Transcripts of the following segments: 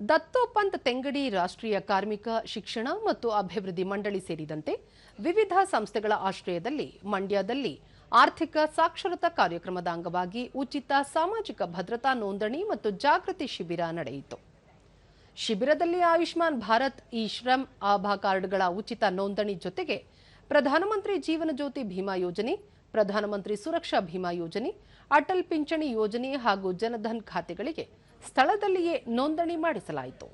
ದತ್ತೋಪಂತ್ ತೆಂಗಡಿ ರಾಷ್ಟ್ರೀಯ ಕಾರ್ಮಿಕ ಶಿಕ್ಷಣ ಮತ್ತು ಅಭಿವೃದ್ಧಿ ಮಂಡಳಿ ಸೇರಿದಂತೆ ವಿವಿಧ ಸಂಸ್ಥೆಗಳ ಆಶ್ರಯದಲ್ಲಿ ಮಂಡ್ಯದಲ್ಲಿ ಆರ್ಥಿಕ ಸಾಕ್ಷರತಾ ಕಾರ್ಯಕ್ರಮದ ಅಂಗವಾಗಿ ಉಚಿತ ಸಾಮಾಜಿಕ ಭದ್ರತಾ ನೋಂದಣಿ ಮತ್ತು ಜಾಗೃತಿ ಶಿಬಿರ ನಡೆಯಿತು. ಶಿಬಿರದಲ್ಲಿ ಆಯುಷ್ಮಾನ್ ಭಾರತ್, ಇ-ಶ್ರಮ್, ಆಭಾ ಕಾರ್ಡ್ಗಳ ಉಚಿತ ನೋಂದಣಿ ಜೊತೆಗೆ ಪ್ರಧಾನಮಂತ್ರಿ ಜೀವನ ಜ್ಯೋತಿ ಭೀಮಾ ಯೋಜನೆ, ಪ್ರಧಾನಮಂತ್ರಿ ಸುರಕ್ಷಾ ಭೀಮಾ ಯೋಜನೆ, ಅಟಲ್ ಪಿಂಚಣಿ ಯೋಜನೆ ಹಾಗೂ ಜನಧನ್ ಖಾತೆಗಳಿಗೆ ಸ್ಥಳದಲ್ಲಿಯೇ ನೋಂದಣಿ ಮಾಡಿಸಲಾಯಿತು.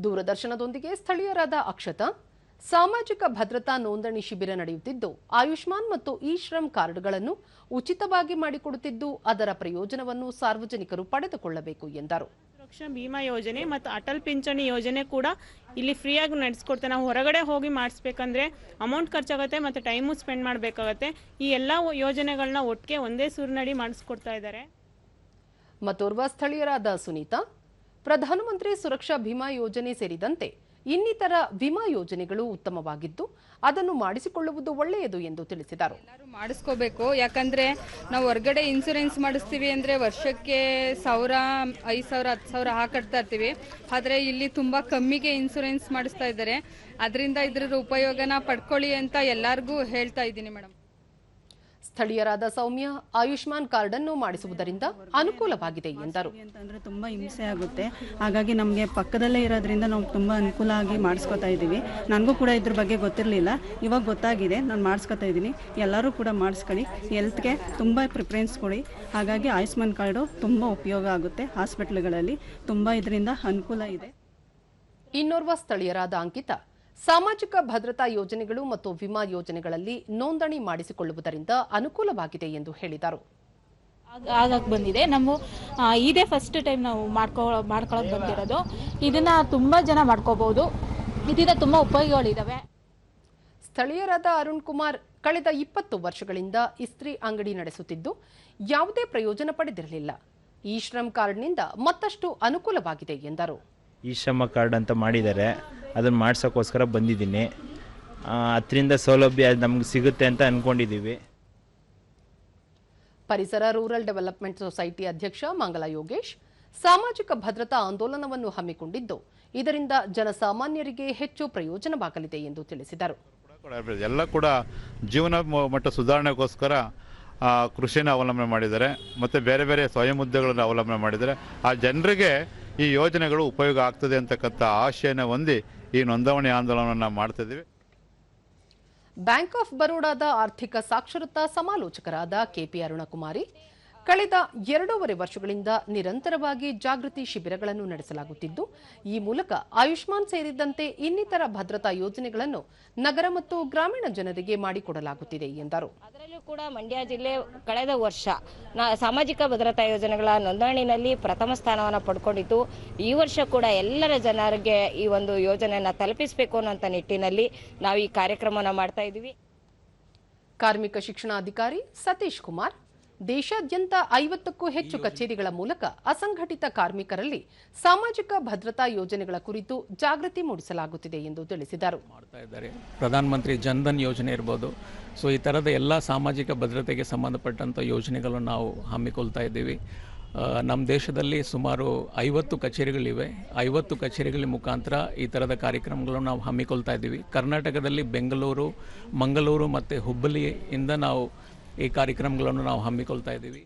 ದೂರದರ್ಶನದೊಂದಿಗೆ ಸ್ಥಳೀಯರಾದ ಅಕ್ಷತಾ, ಸಾಮಾಜಿಕ ಭದ್ರತಾ ನೋಂದಣಿ ಶಿಬಿರ ನಡೆಯುತ್ತಿದ್ದು ಆಯುಷ್ಮಾನ್ ಮತ್ತು ಇ-ಶ್ರಮ್ ಕಾರ್ಡ್ಗಳನ್ನು ಉಚಿತವಾಗಿ ಮಾಡಿಕೊಡುತ್ತಿದ್ದು ಅದರ ಪ್ರಯೋಜನವನ್ನು ಸಾರ್ವಜನಿಕರು ಪಡೆದುಕೊಳ್ಳಬೇಕು ಎಂದರು. ಸುರಕ್ಷಾ ಭೀಮಾ ಯೋಜನೆ ಮತ್ತು ಅಟಲ್ ಪಿಂಚಣಿ ಯೋಜನೆ ಕೂಡ ಇಲ್ಲಿ ಫ್ರೀಯಾಗಿ ನಡೆಸ್ಕೊಡ್ತಾರೆ. ನಾವು ಹೊರಗಡೆ ಹೋಗಿ ಮಾಡಿಸ್ಬೇಕಂದ್ರೆ ಅಮೌಂಟ್ ಖರ್ಚಾಗುತ್ತೆ ಮತ್ತು ಟೈಮು ಸ್ಪೆಂಡ್ ಮಾಡಬೇಕಾಗತ್ತೆ. ಈ ಎಲ್ಲ ಯೋಜನೆಗಳನ್ನ ಒಟ್ಟಿಗೆ ಒಂದೇ ಸೂರಿನಡಿ ಮಾಡಿಸ್ಕೊಡ್ತಾ ಇದ್ದಾರೆ. ಮತ್ತೋರ್ವ ಸ್ಥಳೀಯರಾದ ಸುನೀತಾ, ಪ್ರಧಾನಮಂತ್ರಿ ಸುರಕ್ಷಾ ಭೀಮಾ ಯೋಜನೆ ಸೇರಿದಂತೆ ಇನ್ನಿತರ ವಿಮಾ ಯೋಜನೆಗಳು ಉತ್ತಮವಾಗಿದ್ದು ಅದನ್ನು ಮಾಡಿಸಿಕೊಳ್ಳುವುದು ಒಳ್ಳೆಯದು ಎಂದು ತಿಳಿಸಿದರು. ಎಲ್ಲರೂ ಮಾಡಿಸ್ಕೋಬೇಕು. ಯಾಕಂದ್ರೆ ನಾವು ಹೊರಗಡೆ ಇನ್ಸೂರೆನ್ಸ್ ಮಾಡಿಸ್ತೀವಿ ಅಂದ್ರೆ ವರ್ಷಕ್ಕೆ 1000, 5000, 10,000 ಹಾಕಡ್ತಾ ಇರ್ತೀವಿ. ಆದರೆ ಇಲ್ಲಿ ತುಂಬಾ ಕಮ್ಮಿಗೆ ಇನ್ಸೂರೆನ್ಸ್ ಮಾಡಿಸ್ತಾ ಇದ್ದಾರೆ. ಅದರಿಂದ ಇದರ ಉಪಯೋಗನ ಪಡ್ಕೊಳ್ಳಿ ಅಂತ ಎಲ್ಲರಿಗೂ ಹೇಳ್ತಾ ಇದ್ದೀನಿ ಮೇಡಮ್. ಸ್ಥಳೀಯರಾದ ಸೌಮ್ಯ, ಆಯುಷ್ಮಾನ್ ಕಾರ್ಡ್ ಅನ್ನು ಮಾಡಿಸುವುದರಿಂದ ಅನುಕೂಲವಾಗಿದೆ ಎಂದರು. ಅಂತಂದ್ರೆ ತುಂಬಾ ಹಿಂಸೆ ಆಗುತ್ತೆ. ಹಾಗಾಗಿ ನಮಗೆ ಪಕ್ಕದಲ್ಲೇ ಇರೋದ್ರಿಂದ ನಾವು ತುಂಬಾ ಅನುಕೂಲ ಆಗಿ ಮಾಡಿಸ್ಕೊತಾ ಇದ್ದೀವಿ. ನನಗೂ ಕೂಡ ಇದ್ರ ಬಗ್ಗೆ ಗೊತ್ತಿರಲಿಲ್ಲ, ಇವಾಗ ಗೊತ್ತಾಗಿದೆ. ನಾನು ಮಾಡಿಸ್ಕೊತಾ ಇದ್ದೀನಿ. ಎಲ್ಲರೂ ಕೂಡ ಮಾಡಿಸ್ಕೊಳ್ಳಿ. ಹೆಲ್ತ್ಗೆ ತುಂಬಾ ಪ್ರಿಫರೆನ್ಸ್ ಕೊಡಿ. ಹಾಗಾಗಿ ಆಯುಷ್ಮಾನ್ ಕಾರ್ಡು ತುಂಬಾ ಉಪಯೋಗ ಆಗುತ್ತೆ. ಹಾಸ್ಪಿಟಲ್ಗಳಲ್ಲಿ ತುಂಬಾ ಇದರಿಂದ ಅನುಕೂಲ ಇದೆ. ಇನ್ನೋರ್ವ ಸ್ಥಳೀಯರಾದ ಅಂಕಿತಾ, ಸಾಮಾಜಿಕ ಭದ್ರತಾ ಯೋಜನೆಗಳು ಮತ್ತು ವಿಮಾ ಯೋಜನೆಗಳಲ್ಲಿ ನೋಂದಣಿ ಮಾಡಿಸಿಕೊಳ್ಳುವುದರಿಂದ ಅನುಕೂಲವಾಗಿದೆ ಎಂದು ಹೇಳಿದರು. ಆಗಕ್ಕೆ ಬಂದಿದೆ. ನಾವು ಇದೇ ಫಸ್ಟ್ ಟೈಮ್ ನಾವು ಮಾಡ್ಕೊಳ್ಳೋಕೆ ಬಂದಿರೋದು. ಇದನ್ನ ತುಂಬಾ ಜನ ಮಾಡ್ಕೋಬಹುದು. ಇದರಿಂದ ತುಂಬಾ ಉಪಯೋಗಗಳಿದಾವೆ. ಸ್ಥಳೀಯರಾದ ಅರುಣ್ ಕುಮಾರ್ ಕಳೆದ 20 ವರ್ಷಗಳಿಂದ ಇಸ್ತ್ರಿ ಅಂಗಡಿ ನಡೆಸುತ್ತಿದ್ದು ಯಾವುದೇ ಪ್ರಯೋಜನ ಪಡೆದಿರಲಿಲ್ಲ. ಇ-ಶ್ರಮ್ ಕಾರ್ಡ್ನಿಂದ ಮತ್ತಷ್ಟು ಅನುಕೂಲವಾಗಿದೆ ಎಂದರು. ಇ-ಶ್ರಮ್ ಕಾರ್ಡ್ ಅಂತ ಮಾಡಿದ್ದಾರೆ, ಅದನ್ನು ಮಾಡ್ಸೋಕ್ಕೋಸ್ಕರ ಬಂದಿದ್ದೀನಿ. ಅದರಿಂದ ಸೌಲಭ್ಯ ನಮ್ಗೆ ಸಿಗುತ್ತೆ ಅಂತ ಅಂದ್ಕೊಂಡಿದ್ದೀವಿ. ಪರಿಸರ ರೂರಲ್ ಡೆವಲಪ್ಮೆಂಟ್ ಸೊಸೈಟಿ ಅಧ್ಯಕ್ಷ ಮಂಗಲ ಯೋಗೇಶ್ ಸಾಮಾಜಿಕ ಭದ್ರತಾ ಆಂದೋಲನವನ್ನು ಹಮ್ಮಿಕೊಂಡಿದ್ದು ಇದರಿಂದ ಜನಸಾಮಾನ್ಯರಿಗೆ ಹೆಚ್ಚು ಪ್ರಯೋಜನವಾಗಲಿದೆ ಎಂದು ತಿಳಿಸಿದರು. ಎಲ್ಲ ಕೂಡ ಜೀವನ ಮಟ್ಟ ಸುಧಾರಣೆಗೋಸ್ಕರ ಕೃಷಿನ ಅವಲಂಬನೆ ಮಾಡಿದ್ದಾರೆ ಮತ್ತು ಬೇರೆ ಬೇರೆ ಸ್ವಯಂ ಉದ್ಯೋಗಗಳನ್ನು ಅವಲಂಬನೆ ಮಾಡಿದ್ದಾರೆ. ಆ ಜನರಿಗೆ ಈ ಯೋಜನೆಗಳು ಉಪಯೋಗ ಆಗ್ತದೆ ಅಂತಕ್ಕಂಥ ಆಶಯನ ಹೊಂದಿ ಈ ನೋಂದಣಿ ಆಂದೋಲನವನ್ನು ಮಾಡ್ತಿದ್ದೀವಿ. ಬ್ಯಾಂಕ್ ಆಫ್ ಬರೋಡಾದ ಆರ್ಥಿಕ ಸಾಕ್ಷರತಾ ಸಮಾಲೋಚಕರಾದ ಕೆಪಿ ಅರುಣಕುಮಾರಿ, ಕಳೆದ 2.5 ವರ್ಷಗಳಿಂದ ನಿರಂತರವಾಗಿ ಜಾಗೃತಿ ಶಿಬಿರಗಳನ್ನು ನಡೆಸಲಾಗುತ್ತಿದ್ದು ಈ ಮೂಲಕ ಆಯುಷ್ಮಾನ್ ಸೇರಿದಂತೆ ಇನ್ನಿತರ ಭದ್ರತಾ ಯೋಜನೆಗಳನ್ನು ನಗರ ಮತ್ತು ಗ್ರಾಮೀಣ ಜನರಿಗೆ ಮಾಡಿಕೊಡಲಾಗುತ್ತಿದೆ ಎಂದರು. ಅದರಲ್ಲೂ ಕೂಡ ಮಂಡ್ಯ ಜಿಲ್ಲೆ ಕಳೆದ ವರ್ಷ ಸಾಮಾಜಿಕ ಭದ್ರತಾ ಯೋಜನೆಗಳ ನೋಂದಣಿನಲ್ಲಿ ಪ್ರಥಮ ಸ್ಥಾನವನ್ನು ಪಡ್ಕೊಂಡಿತ್ತು. ಈ ವರ್ಷ ಕೂಡ ಎಲ್ಲರ ಜನರಿಗೆ ಈ ಒಂದು ಯೋಜನೆಯನ್ನು ತಲುಪಿಸಬೇಕು ಅನ್ನೋ ನಿಟ್ಟಿನಲ್ಲಿ ನಾವು ಈ ಕಾರ್ಯಕ್ರಮವನ್ನು ಮಾಡ್ತಾ ಇದ್ದೀವಿ. ಕಾರ್ಮಿಕ ಶಿಕ್ಷಣಾಧಿಕಾರಿ ಸತೀಶ್ ಕುಮಾರ್, ದೇಶಾದ್ಯಂತ 50ಕ್ಕೂ ಹೆಚ್ಚು ಕಚೇರಿಗಳ ಮೂಲಕ ಅಸಂಘಟಿತ ಕಾರ್ಮಿಕರಲ್ಲಿ ಸಾಮಾಜಿಕ ಭದ್ರತಾ ಯೋಜನೆಗಳ ಕುರಿತು ಜಾಗೃತಿ ಮೂಡಿಸಲಾಗುತ್ತಿದೆ ಎಂದು ತಿಳಿಸಿದರು. ಪ್ರಧಾನಮಂತ್ರಿ ಜನಧನ್ ಯೋಜನೆ ಇರಬಹುದು. ಸೊ ಈ ಥರದ ಎಲ್ಲ ಸಾಮಾಜಿಕ ಭದ್ರತೆಗೆ ಸಂಬಂಧಪಟ್ಟಂಥ ಯೋಜನೆಗಳನ್ನು ನಾವು ಹಮ್ಮಿಕೊಳ್ತಾ ಇದ್ದೀವಿ. ನಮ್ಮ ದೇಶದಲ್ಲಿ ಸುಮಾರು 50 ಕಚೇರಿಗಳಿವೆ. 50 ಕಚೇರಿಗಳ ಮುಖಾಂತರ ಈ ಥರದ ಕಾರ್ಯಕ್ರಮಗಳನ್ನು ನಾವು ಹಮ್ಮಿಕೊಳ್ತಾ ಇದ್ದೀವಿ. ಕರ್ನಾಟಕದಲ್ಲಿ ಬೆಂಗಳೂರು, ಮಂಗಳೂರು ಮತ್ತು ಹುಬ್ಬಳ್ಳಿಯಿಂದ ನಾವು ಈ ಕಾರ್ಯಕ್ರಮಗಳನ್ನು ನಾವು ಹಮ್ಮಿಕೊಳ್ತಾ ಇದ್ದೀವಿ.